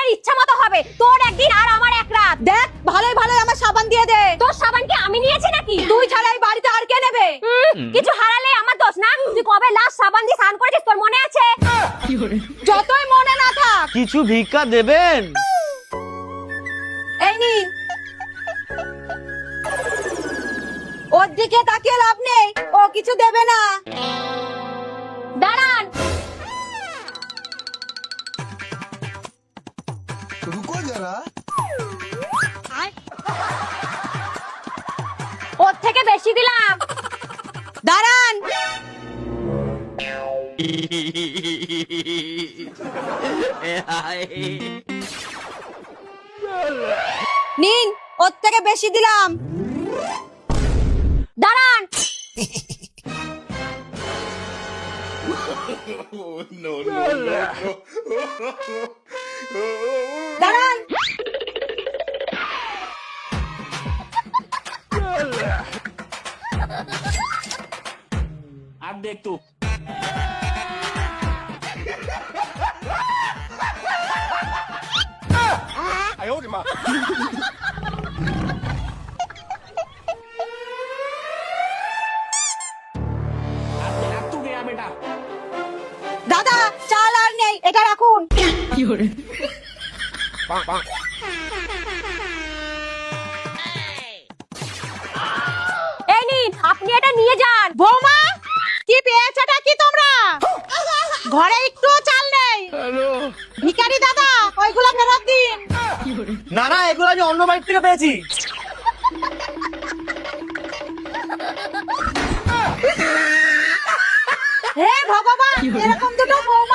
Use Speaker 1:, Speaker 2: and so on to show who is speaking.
Speaker 1: নিজের ইচ্ছা মতো হবে, তোর একদিন আর আমার এক রাত।
Speaker 2: দেখ ভালোই ভালোই আমার সাবান দিয়ে দে।
Speaker 1: তোর সাবান কি আমি নিয়েছি নাকি?
Speaker 2: তুই ছাড়া এই বাড়িতে আর কে নেবে?
Speaker 1: কিছু হারালে আমার দোষ না? তুই কবে লাস্ট সাবান দিয়ে স্নান করেছিস তোর মনে আছে?
Speaker 2: যতই মনে না থাক।
Speaker 3: কিছু ভিক্ষা দেবেন?
Speaker 2: এই নিন। ওর দিকে তাকিয়ে লাভ নেই, ও কিছু দেবে না।
Speaker 1: দাঁড়ান।
Speaker 4: रुको जरा।
Speaker 1: ওর থেকে বেশি দিলাম।
Speaker 2: দাঁড়ান। নিন, ওর থেকে বেশি দিলাম।
Speaker 1: দাঁড়ান।
Speaker 2: দাঁড়ান।
Speaker 3: अब देख तू। अब तू गया बेटा।
Speaker 2: দাদা চাল আর নেই, এটা রাখুন।
Speaker 1: এই নিন, আপনি এটা নিয়ে যান।
Speaker 2: বৌমা, কি পেয়েছটা কি তোমরা? ঘরে একটু চাল নেই। ভিখারি দাদা, ওইগুলো ফেরত দিন।
Speaker 3: না না, এগুলো আমি অন্য বাড়ি থেকে পেয়েছি।
Speaker 2: হে ভগবান, এরকম দুটো বৌমা